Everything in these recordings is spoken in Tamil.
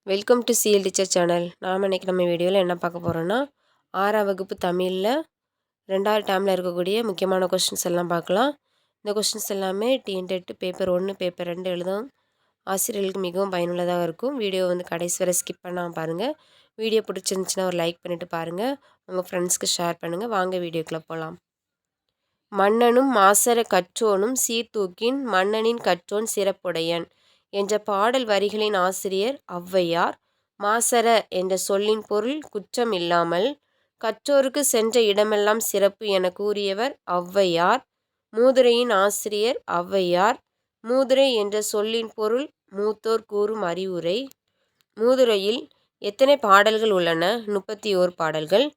Welcome to C L teacher channel. இன்றைக்கி நம்ம வீடியோவில் என்ன பார்க்க போகிறோன்னா 6ஆம் வகுப்பு தமிழில் 2வது டேர்மில் இருக்கக்கூடிய முக்கியமான கொஸ்டின்ஸ் எல்லாம் பார்க்கலாம். இந்த கொஸ்டின்ஸ் எல்லாமே TNTET பேப்பர் 1 பேப்பர் 2 எழுதும் ஆசிரியர்களுக்கு மிகவும் பயனுள்ளதாக இருக்கும். வீடியோ கடைசி வரை ஸ்கிப் பண்ணாமல் பாருங்கள். வீடியோ பிடிச்சிருந்துச்சின்னா ஒரு லைக் பண்ணிவிட்டு பாருங்கள். உங்கள் ஃப்ரெண்ட்ஸ்க்கு ஷேர் பண்ணுங்கள். வாங்க வீடியோக்குள்ளே போகலாம். மன்னனும் மாசற கற்றோனும் சீர்தூக்கின் மன்னனின் கற்றோன் சிறப்புடையன் என்ற பாடல் வரிகளின் ஆசிரியர் ஔவையார். மாசற என்ற சொல்லின் பொருள் குற்றம் இல்லாமல், கற்றோருக்கு சென்ற இடமெல்லாம் சிறப்பு என கூறியவர் ஔவையார். மூதுரையின் ஆசிரியர் ஔவையார். மூதுரை என்ற சொல்லின் பொருள் மூத்தோர் கூறும் அறிவுரை. மூதுரையில் எத்தனை பாடல்கள் உள்ளன? 31 பாடல்கள்.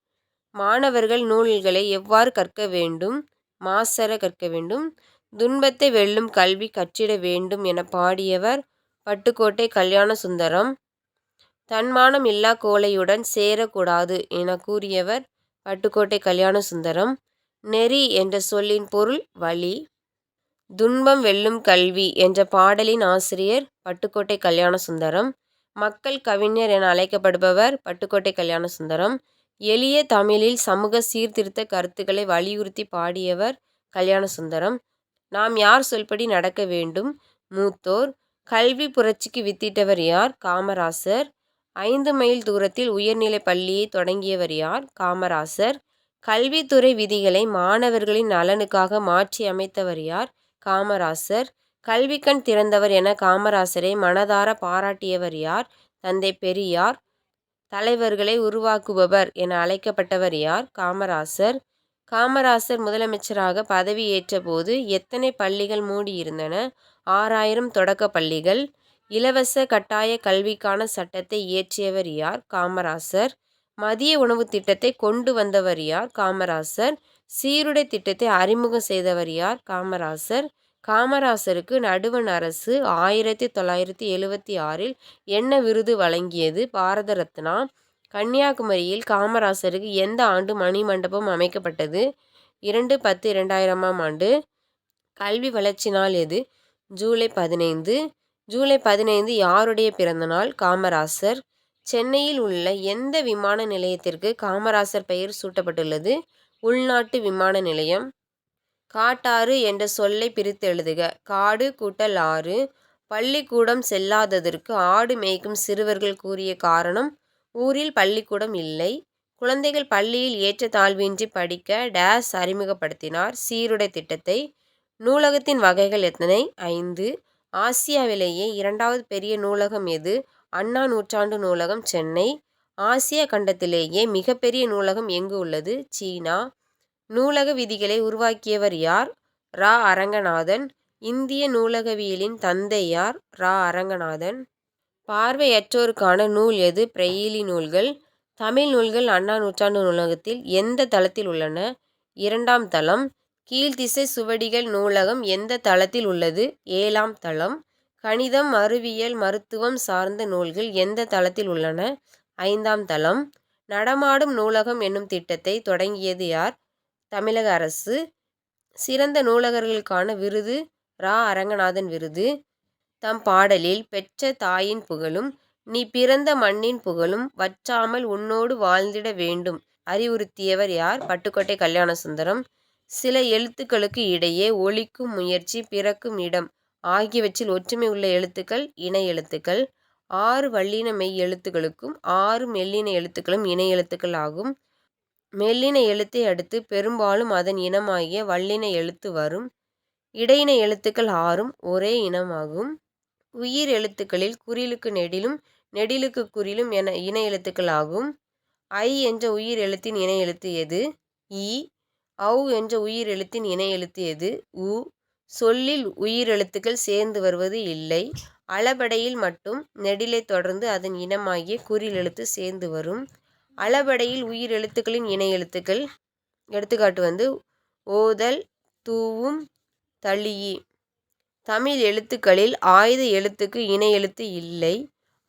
மாணவர்கள் நூல்களை எவ்வாறு கற்க வேண்டும்? மாசற கற்க வேண்டும். துன்பத்தை வெல்லும் கல்வி கற்றிட வேண்டும் என பாடியவர் பட்டுக்கோட்டை கல்யாண சுந்தரம். தன்மானம் இல்லா கோழையுடன் சேரக்கூடாது என கூறியவர் பட்டுக்கோட்டை கல்யாண சுந்தரம். நெறி என்ற சொல்லின் பொருள் வழி. துன்பம் வெல்லும் கல்வி என்ற பாடலின் ஆசிரியர் பட்டுக்கோட்டை கல்யாண சுந்தரம். மக்கள் கவிஞர் என அழைக்கப்படுபவர் பட்டுக்கோட்டை கல்யாண சுந்தரம். எளிய தமிழில் சமூக சீர்திருத்த கருத்துக்களை வலியுறுத்தி பாடியவர் கல்யாண சுந்தரம். நாம் யார் சொல்படி நடக்க வேண்டும்? மூத்தோர். கல்வி புரட்சிக்கு வித்திட்டவர் யார்? காமராசர். 5 மைல் தூரத்தில் உயர்நிலை பள்ளியை தொடங்கியவர் யார்? காமராசர். கல்வித்துறை விதிகளை மாணவர்களின் நலனுக்காக மாற்றி அமைத்தவர் யார்? காமராசர். கல்விக்கண் திறந்தவர் என காமராசரை மனதார பாராட்டியவர் யார்? தந்தை பெரியார். தலைவர்களை உருவாக்குபவர் என அழைக்கப்பட்டவர் யார்? காமராசர். காமராசர் முதலமைச்சராக பதவியேற்ற போது எத்தனை பள்ளிகள் மூடியிருந்தன? 6000 தொடக்க பள்ளிகள். இலவச கட்டாய கல்விக்கான சட்டத்தை இயற்றியவர் யார்? காமராசர். மதிய உணவு திட்டத்தை கொண்டு வந்தவர் யார்? காமராசர். சீருடை திட்டத்தை அறிமுகம் செய்தவர் யார்? காமராசர். காமராசருக்கு நடுவண் அரசு 1976இல் என்ன விருது வழங்கியது? பாரத ரத்னா. கன்னியாகுமரியில் காமராசருக்கு எந்த ஆண்டு மணிமண்டபம் அமைக்கப்பட்டது? 2/10/2000ஆம் ஆண்டு. கல்வி வளர்ச்சி நாள் எது? ஜூலை 15. ஜூலை 15 யாருடைய பிறந்தநாள்? காமராசர். சென்னையில் உள்ள எந்த விமான நிலையத்திற்கு காமராசர் பெயர் சூட்டப்பட்டுள்ளது? உள்நாட்டு விமான நிலையம். காட்டாறு என்ற சொல்லை பிரித்து எழுதுக. காடு கூட்டல் ஆறு. பள்ளிக்கூடம் செல்லாததற்கு ஆடு மேய்க்கும் சிறுவர்கள் கூறிய காரணம். ஊரில் பள்ளிக்கூடம் இல்லை. குழந்தைகள் பள்ளியில் ஏற்றத்தாழ்வின்றி படிக்க டேஸ் அறிமுகப்படுத்தினார்? சீருடை திட்டத்தை. நூலகத்தின் வகைகள் எத்தனை? 5. ஆசியாவிலேயே 2வது பெரிய நூலகம் எது? அண்ணா நூற்றாண்டு நூலகம், சென்னை. ஆசியா கண்டத்திலேயே மிகப்பெரிய நூலகம் எங்கு உள்ளது? சீனா. நூலக விதிகளை உருவாக்கியவர் யார்? ரா. அரங்கநாதன். இந்திய நூலகவியலின் தந்தை யார்? ரா. அரங்கநாதன். பார்வையற்றோருக்கான நூல் எது? பிரெய்லி நூல்கள். தமிழ் நூல்கள் அண்ணா நூற்றாண்டு நூலகத்தில் எந்த தளத்தில் உள்ளன? 2ஆம் தளம். கீழ்த்திசை சுவடிகள் நூலகம் எந்த தளத்தில் உள்ளது? 7ஆம் தளம். கணிதம், அறிவியல், மருத்துவம் சார்ந்த நூல்கள் எந்த தளத்தில் உள்ளன? 5ஆம் தளம். நடமாடும் நூலகம் என்னும் திட்டத்தை தொடங்கியது யார்? தமிழக அரசு. சிறந்த நூலகர்களுக்கான விருது ரா. அரங்கநாதன் விருது. தம் பாடலில் பெற்ற தாயின் புகழும் நீ பிறந்த மண்ணின் புகழும் வற்றாமல் உன்னோடு வாழ்ந்திட வேண்டும் அறிவுறுத்தியவர் யார்? பட்டுக்கோட்டை கல்யாண சுந்தரம். சில எழுத்துக்களுக்கு இடையே ஒலிக்கும் முயற்சி, பிறக்கும் இடம் ஆகியவற்றில் ஒற்றுமை உள்ள எழுத்துக்கள் இணை எழுத்துக்கள். 6 வல்லின மெய் எழுத்துக்களுக்கும் 6 மெல்லின எழுத்துக்களும் இணை எழுத்துக்கள் ஆகும். மெல்லின எழுத்தை அடுத்து பெரும்பாலும் அதன் இனமாகிய வல்லின எழுத்து வரும். இடையின எழுத்துக்கள் 6ம் ஒரே இனமாகும். உயிர் எழுத்துக்களில் குறிலுக்கு நெடிலும் நெடிலுக்கு குறிலும் என இணை எழுத்துக்கள் ஆகும். ஐ என்ற உயிர் எழுத்தின் இணை எழுத்து எது? இ. ஔ என்ற உயிர் எழுத்தின் இணை எழுத்து எது? உ. சொல்லில் உயிர் எழுத்துக்கள் சேர்ந்து வருவது இல்லை. அளபடையில் மட்டும் நெடிலை தொடர்ந்து அதன் இனமாகிய குறில் எழுத்து சேர்ந்து வரும். அளபடையில் உயிர் எழுத்துக்களின் இணை எழுத்துக்கள் எடுத்துக்காட்டு ஓதல், தூவும், தளியி. தமிழ் எழுத்துக்களில் ஆயுத எழுத்துக்கு இணை எழுத்து இல்லை.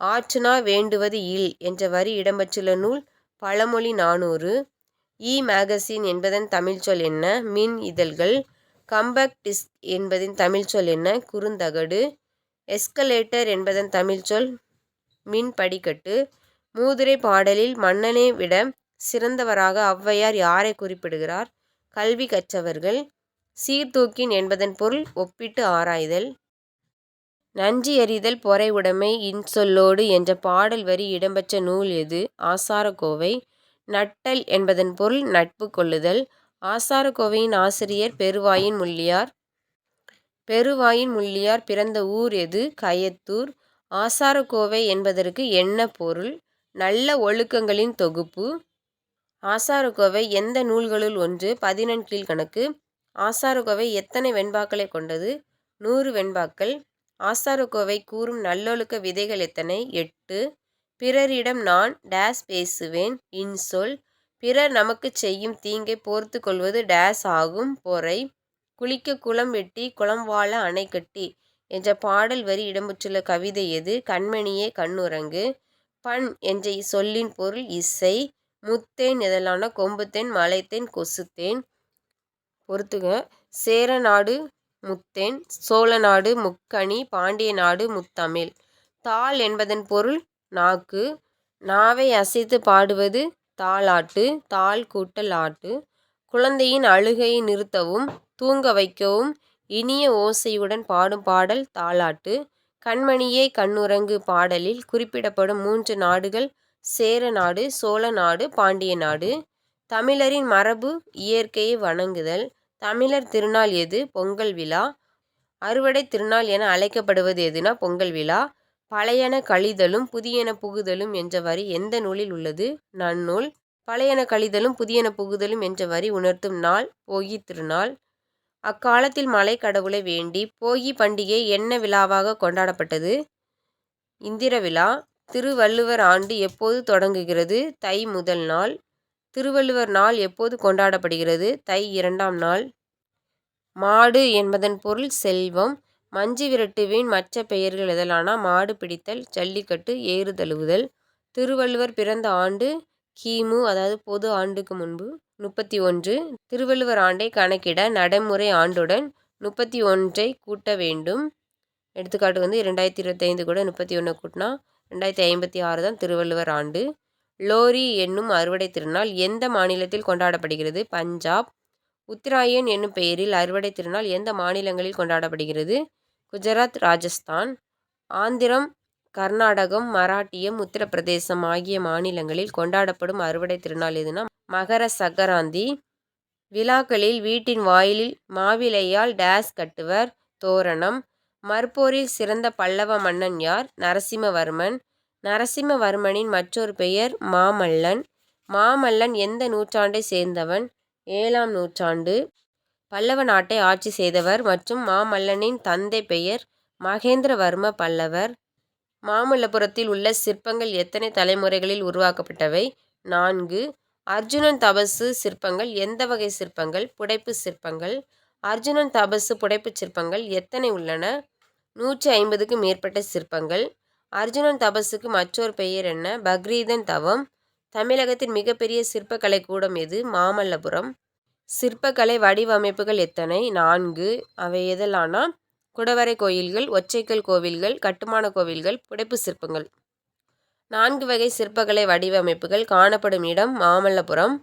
ஆற்றுணா வேண்டுவது இல் என்ற வரி இடம்பெற்றுள்ள நூல் பழமொழி 400. இ மேகசின் என்பதன் தமிழ்ச்சொல் என்ன? மின் இதழ்கள். கம்பேக்ட் டிஸ்க் என்பதின் தமிழ்ச்சொல் என்ன? குறுந்தகடு. எஸ்கலேட்டர் என்பதன் தமிழ்ச்சொல் மின் படிக்கட்டு. மூதுரை பாடலில் மன்னனை விட சிறந்தவராக ஔவையார் யாரை குறிப்பிடுகிறார்? கல்வி கற்றவர்கள். சீர்தூக்கின் என்பதன் பொருள் ஒப்பிட்டு ஆராய்தல். நன்றி அறிதல் பொறை உடைமை இன்சொல்லோடு என்ற பாடல் வரி இடம்பெற்ற நூல் எது? ஆசாரக்கோவை. நட்டல் என்பதன் பொருள் நட்பு கொள்ளுதல். ஆசாரக்கோவையின் ஆசிரியர் பெருவாயின் முள்ளியார். பெருவாயின் முள்ளியார் பிறந்த ஊர் எது? கயத்தூர். ஆசாரக்கோவை என்பதற்கு என்ன பொருள்? நல்ல ஒழுக்கங்களின் தொகுப்பு. ஆசாரக்கோவை எந்த நூல்களுள் ஒன்று? 11 கீழ்க்கணக்கு. ஆசாரக்கோவை எத்தனை வெண்பாக்களை கொண்டது? 100 வெண்பாக்கள். ஆசாரக்கோவை கூறும் நல்லொழுக்க விதைகள் எத்தனை? 8. பிறரிடம் நான் டேஸ் பேசுவேன் இன்சொல். பிறர் நமக்குச் செய்யும் தீங்கை பொறுத்து கொள்வது டேஸ் ஆகும் பொறை. குளிக்க குளம் வெட்டி குளம் வாழ அணை கட்டி என்ற பாடல் வரி இடம்பெற்றுள்ள கவிதை எது? கண்மணியே கண்ணுறங்கு. பண் என்ற சொல்லின் பொருள் இசை. முத்தேன் இதழான கொம்புத்தேன் மலைத்தேன் கொசுத்தேன். பொறுத்துக. சேர நாடு முத்தேன், சோழ நாடு முக்கனி, பாண்டிய நாடு முத்தமிழ். தாள் என்பதன் பொருள் நாக்கு. நாவை அசைத்து பாடுவது தாலாட்டு. தாள் கூட்டல் ஆட்டு. குழந்தையின் அழுகையை நிறுத்தவும் தூங்க வைக்கவும் இனிய ஓசையுடன் பாடும் பாடல் தாலாட்டு. கண்மணியே கண்ணுறங்கு பாடலில் குறிப்பிடப்படும் 3 நாடுகள் சேர நாடு, சோழ நாடு, பாண்டிய நாடு. தமிழரின் மரபு இயற்கையை வணங்குதல். தமிழர் திருநாள் எது? பொங்கல் விழா. அறுவடை திருநாள் என அழைக்கப்படுவது எதுனா பொங்கல் விழா. பழையன கழிதலும் புதியன புகுதலும் என்ற வரி எந்த நூலில் உள்ளது? நன்னூல். பழையன கழிதலும் புதியன புகுதலும் என்ற வரி உணர்த்தும் நாள் போகி திருநாள். அக்காலத்தில் மழை கடவுளை வேண்டி போகி பண்டிகை என்ன விழாவாக கொண்டாடப்பட்டது? இந்திர விழா. திருவள்ளுவர் ஆண்டு எப்போது தொடங்குகிறது? தை முதல் நாள். திருவள்ளுவர் நாள் எப்போது கொண்டாடப்படுகிறது? தை 2ஆம் நாள். மாடு என்பதன் பொருள் செல்வம். மஞ்சு விரட்டுவின் மற்ற பெயர்கள் எதலானா மாடு பிடித்தல், ஜல்லிக்கட்டு, ஏறு தழுவுதல். திருவள்ளுவர் பிறந்த ஆண்டு கிமு, அதாவது பொது ஆண்டுக்கு முன்பு 31. திருவள்ளுவர் ஆண்டை கணக்கிட நடைமுறை ஆண்டுடன் 31ஐ கூட்ட வேண்டும். எடுத்துக்காட்டு 2025 கூட 31 கூட்டினா 2056 தான் திருவள்ளுவர் ஆண்டு. லோரி என்னும் அறுவடை திருநாள் எந்த மாநிலத்தில் கொண்டாடப்படுகிறது? பஞ்சாப். உத்தராயன் என்னும் பெயரில் அறுவடை திருநாள் எந்த மாநிலங்களில் கொண்டாடப்படுகிறது? குஜராத், ராஜஸ்தான். ஆந்திரம், கர்நாடகம், மராட்டியம், உத்தரப்பிரதேசம் ஆகிய மாநிலங்களில் கொண்டாடப்படும் அறுவடை திருநாள் எதுனா மகர சக்கராந்தி. விழாக்களில் வீட்டின் வாயிலில் மாவிலையால் டேஸ் கட்டுவர்? தோரணம். மற்போரில் சிறந்த பல்லவ மன்னன் யார்? நரசிம்மவர்மன். நரசிம்மவர்மனின் மற்றொரு பெயர் மாமல்லன். மாமல்லன் எந்த நூற்றாண்டை சேர்ந்தவன்? 7ஆம் நூற்றாண்டு. பல்லவ நாட்டை ஆட்சி செய்தவர் மற்றும் மாமல்லனின் தந்தை பெயர் மகேந்திரவர்ம பல்லவர். மாமல்லபுரத்தில் உள்ள சிற்பங்கள் எத்தனை தலைமுறைகளில் உருவாக்கப்பட்டவை? 4. அர்ஜுனன் தபசு சிற்பங்கள் எந்த வகை சிற்பங்கள்? புடைப்பு சிற்பங்கள். அர்ஜுனன் தபசு புடைப்புச் சிற்பங்கள் எத்தனை உள்ளன? 150க்கும் மேற்பட்ட சிற்பங்கள். அர்ஜுனன் தபசுக்கு மற்றொரு பெயர் என்ன? பக்ரீதன் தவம். தமிழகத்தின் மிகப்பெரிய சிற்பக்கலை கூடம் எது? மாமல்லபுரம். சிற்பக்கலை வடிவமைப்புகள் எத்தனை? 4. அவை எதலானா குடவரை கோயில்கள், ஒற்றைக்கல் கோவில்கள், கட்டுமான கோவில்கள், புடைப்பு சிற்பங்கள். 4 வகை சிற்பக்கலை வடிவமைப்புகள் காணப்படும் இடம் மாமல்லபுரம்.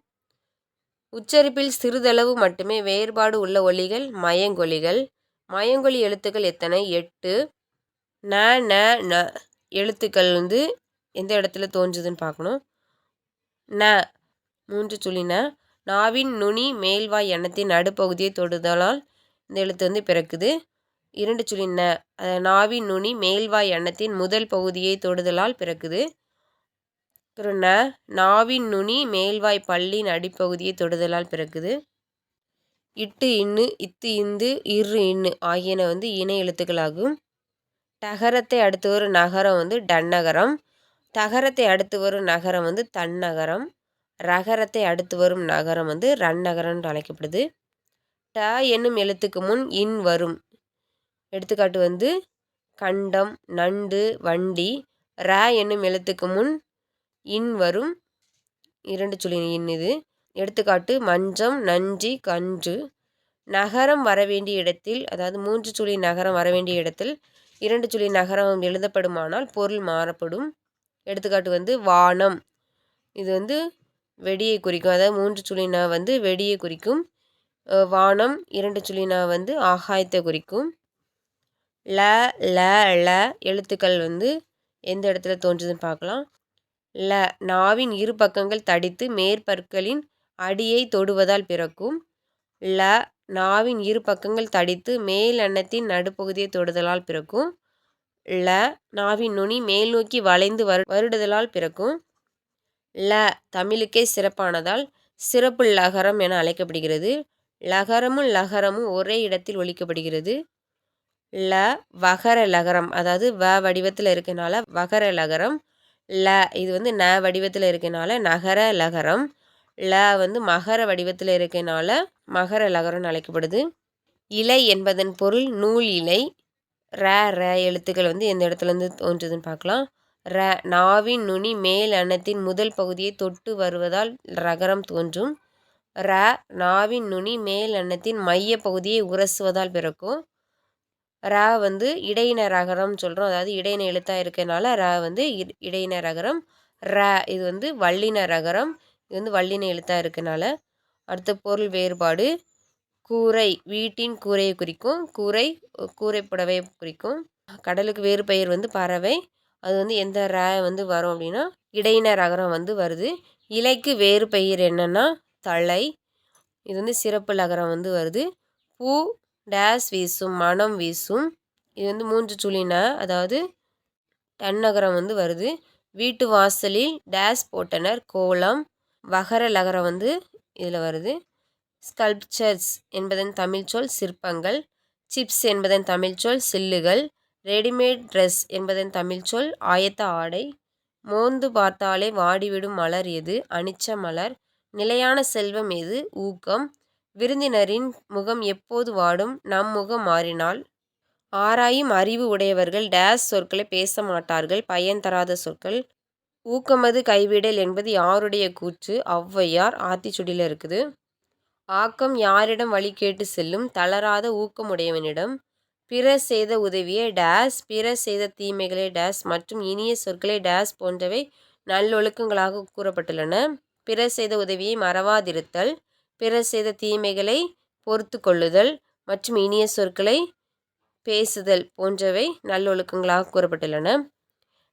உச்சரிப்பில் சிறிதளவு மட்டுமே வேறுபாடு உள்ள ஒலிகள் மயங்கொலிகள். மயங்கொலி எழுத்துக்கள் எத்தனை? 8. ந ந ந எழுத்துக்கள் எந்த இடத்துல தோன்றுதுன்னு பார்க்கணும். ந 3 சுழி ந. நாவின் நுனி மேல்வாய் எண்ணத்தின் நடுப்பகுதியை தொடுதலால் இந்த எழுத்து பிறக்குது. 2 சுழி ந. நாவின் நுனி மேல்வாய் எண்ணத்தின் முதல் பகுதியை தொடுதலால் பிறக்குது. ந. நாவின் நுனி மேல்வாய் பல்லின் அடிப்பகுதியை தொடுதலால் பிறக்குது. இட்டு இன்னு, இத்து இந்து, இரு இன்னு ஆகியன இணை எழுத்துக்களாகும். டகரத்தை அடுத்து வரும் நகரம் டன்னகரம். தகரத்தை அடுத்து வரும் நகரம் தன்னகரம். ரகரத்தை அடுத்து வரும் நகரம் ரன்னகரம் என்று அழைக்கப்படுது. ட என்னும் எழுத்துக்கு முன் இன் வரும். எடுத்துக்காட்டு கண்டம், நண்டு, வண்டி. ர என்னும் எழுத்துக்கு முன் இன் வரும். 2 சுழி இன் இது. எடுத்துக்காட்டு மஞ்சம், நஞ்சி, கன்று. நகரம் வரவேண்டிய இடத்தில், அதாவது 3 சுழி நகரம் வரவேண்டிய இடத்தில் 2 சுழி நகரம் எழுதப்படுமானால் பொருள் மாறப்படும். எடுத்துக்காட்டு வந்து வானம், இது வந்து வெடியை குறிக்கும். அதாவது 3 சுழி ந வந்து வெடியை குறிக்கும். வானம் 2 சுழி ந வந்து ஆகாயத்தை குறிக்கும். ல, ல, ள எழுத்துக்கள் வந்து எந்த இடத்துல தோன்றுதுன்னு பார்க்கலாம். ல, நாவின் இரு பக்கங்கள் தடித்து மேற்பற்களின் அடியை தொடுவதால் பிறக்கும். ல, நாவின் இரு பக்கங்கள் தடித்து மேல் அன்னத்தின் நடுப்பகுதியை தொடுதலால் பிறக்கும். ல, நாவின் நுனி மேல் நோக்கி வளைந்து வருடுதலால் பிறக்கும். ல, தமிழுக்கே சிறப்பானதால் சிறப்பு லகரம் என அழைக்கப்படுகிறது. லகரமும் லகரமும் ஒரே இடத்தில் ஒலிக்கப்படுகிறது. ல, வகர லகரம், அதாவது வ வடிவத்தில் இருக்கனால வகர லகரம். ல, இது வந்து ந வடிவத்தில் இருக்கனால நகர லகரம். ல வந்து மகர வடிவத்தில் இருக்கனால மகர லகரம்னு அழைக்கப்படுது. இலை என்பதன் பொருள் நூல் இலை. ர, ர எழுத்துக்கள் வந்து எந்த இடத்துலேருந்து தோன்றுதுன்னு பார்க்கலாம். ர, நாவின் நுனி மேல் அன்னத்தின் முதல் பகுதியை தொட்டு வருவதால் ரகரம் தோன்றும். ர, நாவின் நுனி மேல் அன்னத்தின் மைய பகுதியை உரசுவதால் பிறக்கும். ர வந்து இடையின ரகரம்னு சொல்கிறோம். அதாவது இடையின எழுத்தாக இருக்கனால ர வந்து இடையின ரகரம். ர இது வந்து வல்லின ரகரம். இது வந்து வல்லின எழுத்தாக இருக்கனால. அடுத்த பொருள் வேறுபாடு. கூரை வீட்டின் கூரையை குறிக்கும். கூரை கூரைப்புடவையை குறிக்கும். கடலுக்கு வேறு பெயர் வந்து பறவை. அது வந்து எந்த ர வந்து வரும் அப்படின்னா இடையின ரகரம் வந்து வருது. இலைக்கு வேறு பெயர் என்னென்னா தழை. இது வந்து சிறப்பு லகரம் வந்து வருது. பூ டேஸ் வீசும், மனம் வீசும். இது வந்து 3 சுழி ந, அதாவது தன்னகரம் வந்து வருது. வீட்டு வாசலில் டேஸ் போட்டனர், கோலம். வகர லகரம் வந்து இதில் வருது. ஸ்கல்ப்சர்ஸ் என்பதன் தமிழ் சொல் சிற்பங்கள். சிப்ஸ் என்பதன் தமிழ் சொல் சில்லுகள். ரெடிமேட் ட்ரெஸ் என்பதன் தமிழ் சொல் ஆயத்த ஆடை. மோந்து பார்த்தாலே வாடிவிடும் மலர் எது? அனிச்ச மலர். நிலையான செல்வம் எது? ஊக்கம். விருந்தினரின் முகம் எப்போது வாடும்? நம் முகம் மாறினால். ஆராயும் அறிவு உடையவர்கள் டேஸ் சொற்களை பேச மாட்டார்கள், பயன் தராத சொற்கள். ஊக்கமது கைவிடல் என்பது யாருடைய கூற்று? ஔவையார். ஆத்திச்சுடியில் இருக்குது. ஆக்கம் யாரிடம் வழி கேட்டு செல்லும்? தளராத ஊக்கமுடையவனிடம். பிறர் செய்த உதவியை டேஸ், பிறர் செய்த தீமைகளை டேஸ் மற்றும் இனிய சொற்களை டேஸ் போன்றவை நல்லொழுக்கங்களாக கூறப்பட்டுள்ளன. பிறர் செய்த உதவியை மறவாதிருத்தல், பிறர் செய்த தீமைகளை பொறுத்து கொள்ளுதல் மற்றும் இனிய சொற்களை பேசுதல் போன்றவை நல்லொழுக்கங்களாக கூறப்பட்டுள்ளன.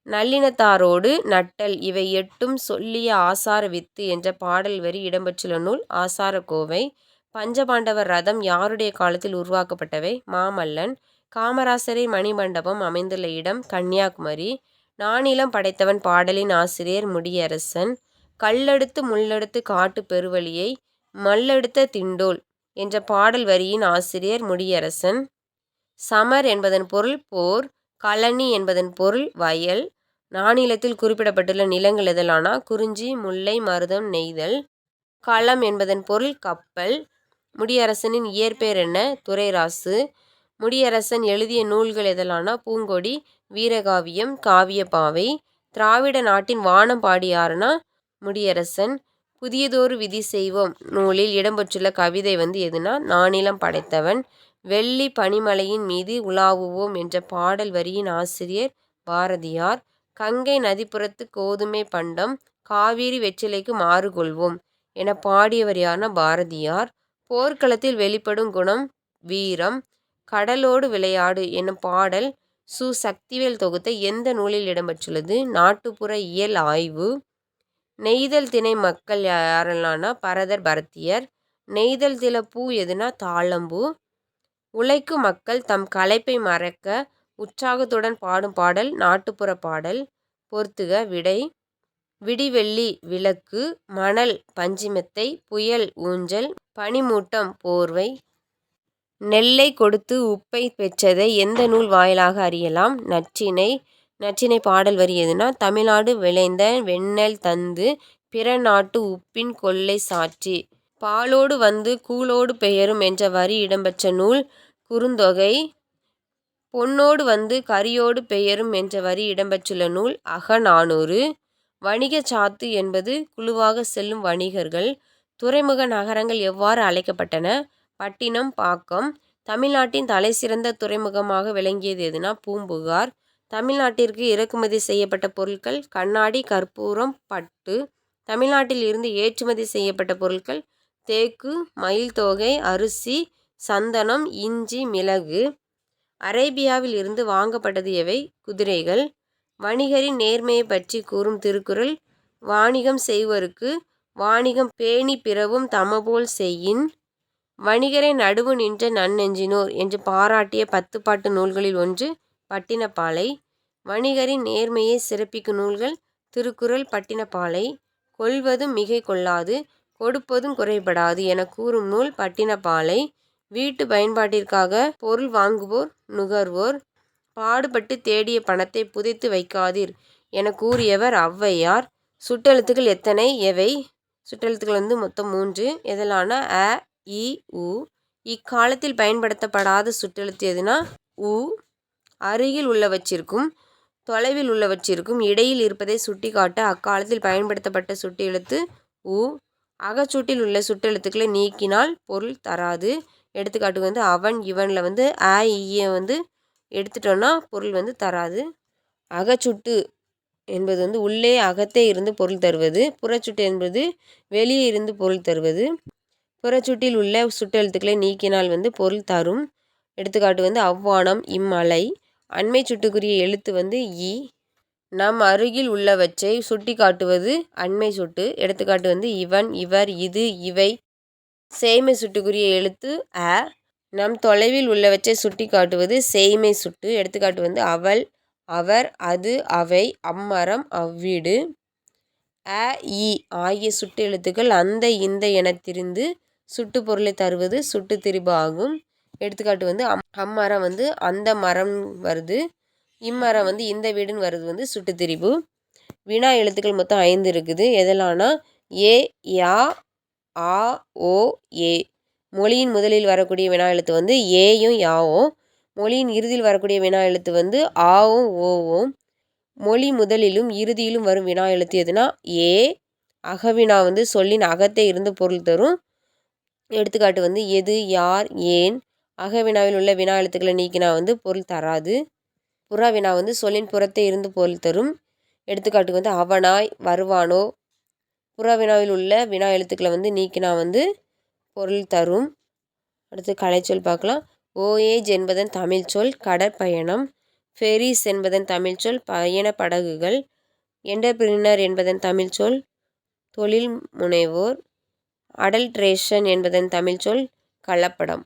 நல்லினத்தாரோடு நட்டல் இவை 8ம் சொல்லிய ஆசார வித்து என்ற பாடல் வரி இடம்பெற்றுள்ள நூல் ஆசாரக்கோவை. பஞ்சபாண்டவர் ரதம் யாருடைய காலத்தில் உருவாக்கப்பட்டவை? மாமல்லன். காமராசரின் மணிமண்டபம் அமைந்துள்ள இடம் கன்னியாகுமரி. நானிலம் படைத்தவன் பாடலின் ஆசிரியர் முடியரசன். கல்லெடுத்து முள்ளெடுத்து காட்டு பெருவழியை மல்லெடுத்த திண்டோல் என்ற பாடல் வரியின் ஆசிரியர் முடியரசன். சமர் என்பதன் பொருள் போர். கழனி என்பதன் பொருள் வயல். நானிலத்தில் குறிப்பிடப்பட்டுள்ள நிலங்கள் எதலானா குறிஞ்சி, முல்லை, மருதம், நெய்தல். களம் என்பதன் பொருள் கப்பல். முடியரசனின் இயற்பெயர் என்ன? துரைராசு. முடியரசன் எழுதிய நூல்கள் எதலானா பூங்கொடி, வீரகாவியம், காவியப்பாவை. திராவிட நாட்டின் வானம் பாடியாருனா முடியரசன். புதியதொரு விதி செய்வோம் நூலில் இடம்பெற்றுள்ள கவிதை வந்து எதுனா நானிலம் படைத்தவன். வெள்ளி பனிமலையின் மீது உலாவுவோம் என்ற பாடல் வரியின் ஆசிரியர் பாரதியார். கங்கை நதிப்புறத்து கோதுமை பண்டம், காவிரி வெற்றிலைக்கு மாறு கொள்வோம் என பாடியவர் யார்னா பாரதியார். போர்க்களத்தில் வெளிப்படும் குணம் வீரம். கடலோடு விளையாடு எனும் பாடல் சு. சக்திவேல் தொகுத்த எந்த நூலில் இடம்பெற்றுள்ளது? நாட்டுப்புற இயல் ஆய்வு. நெய்தல் திணை மக்கள் யாரெல்லாம்னா பரதர், பரத்தியர். நெய்தல் தில பூ எதுனா தாழம்பூ. உழைக்கும் மக்கள் தம் களைப்பை மறக்க உற்சாகத்துடன் பாடும் பாடல் நாட்டுப்புற பாடல். பொறுத்துக விடை. விடிவெள்ளி விளக்கு, மணல் பஞ்சுமெத்தை, புயல் ஊஞ்சல், பனிமூட்டம் போர்வை. நெல்லை கொடுத்து உப்பை பெற்றதை எந்த நூல் வாயிலாக அறியலாம்? நற்றிணை. நற்றிணை பாடல் வரி எதுனா தமிழ்நாடு விளைந்த வெண்ணெல் தந்து பிற நாட்டு உப்பின் கொல்லை சாற்றி. பாலோடு வந்து கூழோடு பெயரும் என்ற வரி இடம்பெற்ற நூல் குறுந்தொகை. பொன்னோடு வந்து கரியோடு பெயரும் என்ற வரி இடம்பெற்றுள்ள நூல் அகநானூறு. வணிக சாத்து என்பது குழுவாக செல்லும் வணிகர்கள். துறைமுக நகரங்கள் எவ்வாறு அழைக்கப்பட்டன? பட்டினம், பாக்கம். தமிழ்நாட்டின் தலைசிறந்த துறைமுகமாக விளங்கியது எதுனா பூம்புகார். தமிழ்நாட்டிற்கு இறக்குமதி செய்யப்பட்ட பொருட்கள் கண்ணாடி, கற்பூரம், பட்டு. தமிழ்நாட்டில் இருந்து ஏற்றுமதி செய்யப்பட்ட பொருட்கள் தேக்கு, மயில் தோகை, அரிசி, சந்தனம், இஞ்சி, மிளகு. அரேபியாவில் இருந்து வாங்கப்பட்டது எவை? குதிரைகள். வணிகரின் நேர்மையை பற்றி கூறும் திருக்குறள் வாணிகம் செய்வோருக்கு வாணிகம் பேணி பிறவும் தமபோல் செய்யின். வணிகரை நடுவு நின்ற நன்னெஞ்சினோர் என்று பாராட்டிய 10 பாட்டு நூல்களில் ஒன்று பட்டினப்பாலை. வணிகரின் நேர்மையை சிறப்பிக்கும் நூல்கள் திருக்குறள், பட்டினப்பாலை. கொள்வதும் மிகை கொள்ளாது, கொடுப்பதும் குறைபடாது என கூறும் நூல் பட்டினப்பாலை. வீட்டு பயன்பாட்டிற்காக பொருள் வாங்குவோர் நுகர்வோர். பாடுபட்டு தேடிய பணத்தை புதைத்து வைக்காதீர் என கூறியவர் ஔவையார். சுட்டெழுத்துக்கள் எத்தனை? எவை? சுட்டெழுத்துக்கள் மொத்தம் 3. எதலான அ, இ, உ. இக்காலத்தில் பயன்படுத்தப்படாத சுட்டெழுத்து எதுனா உ. அருகில் உள்ளவற்றிற்கும் தொலைவில் உள்ளவற்றிற்கும் இடையில் இருப்பதை சுட்டிக்காட்ட அக்காலத்தில் பயன்படுத்தப்பட்ட சுட்டெழுத்து உ. அகச்சூட்டில் உள்ள சுட்டெழுத்துக்களை நீக்கினால் பொருள் தராது. எடுத்துக்காட்டு அவன், இவனில் அ, ஈய எடுத்துட்டோன்னா பொருள் தராது. அகச்சுட்டு என்பது உள்ளே அகத்தே இருந்து பொருள் தருவது. புறச்சுட்டு என்பது வெளியே இருந்து பொருள் தருவது. புறச்சுட்டில் உள்ள சுட்டெழுத்துக்களை நீக்கினால் பொருள் தரும். எடுத்துக்காட்டு அவ்வானம், இம்மலை. அண்மை சுட்டுக்குரிய எழுத்து இ. நம் அருகில் உள்ளவற்றை சுட்டி காட்டுவது அண்மை சுட்டு. எடுத்துக்காட்டு இவன், இவர், இது, இவை. சேய்மை சுட்டுக்குரிய எழுத்து அ. நம் தொலைவில் உள்ளவற்றை சுட்டி காட்டுவது சேய்மை சுட்டு. எடுத்துக்காட்டு அவள், அவர், அது, அவை, அம்மரம், அவ்வீடு. அ, இ ஆகிய சுட்டு எழுத்துக்கள் அந்த, இந்த என திரிந்து சுட்டு பொருளை தருவது சுட்டு திரிபு ஆகும். எடுத்துக்காட்டு அம்மரம் அந்த மரம் வருது. இம்மரம் இந்த வீடுன்னு வருது சுட்டு திரிபு. வினா எழுத்துக்கள் மொத்தம் 5 இருக்குது. எதெல்லாம்னா ஏ, யா, ஆ, ஓ, ஏ. மொழியின் முதலில் வரக்கூடிய வினா எழுத்து ஏயும் யாவும். மொழியின் இறுதியில் வரக்கூடிய வினா எழுத்து ஆவும் ஓவும். மொழி முதலிலும் இறுதியிலும் வரும் வினா எழுத்து எதுனா ஏ. அகவினா சொல்லின் அகத்தே இருந்து பொருள் தரும். எடுத்துக்காட்டு எது, யார், ஏன். அகவினாவில் உள்ள வினா எழுத்துக்களை நீக்கினா பொருள் தராது. புறவினா சொல்லின் புறத்தே இருந்து பொருள் தரும். எடுத்துக்காட்டு அவனாய், வருவானோ. புறவினாவில் உள்ள வினா எழுத்துக்களை நீக்கினா பொருள் தரும். அடுத்து கலைச்சொல் பார்க்கலாம். ஓஏஜ் என்பதன் தமிழ்ச்சொல் கடற்பயணம். ஃபெரிஸ் என்பதன் தமிழ்ச்சொல் பயண படகுகள். என்டர்பிரினர் என்பதன் தமிழ்ச்சொல் தொழில் முனைவோர். அடல்ட்ரேஷன் என்பதன் தமிழ்ச்சொல் கலப்படம்.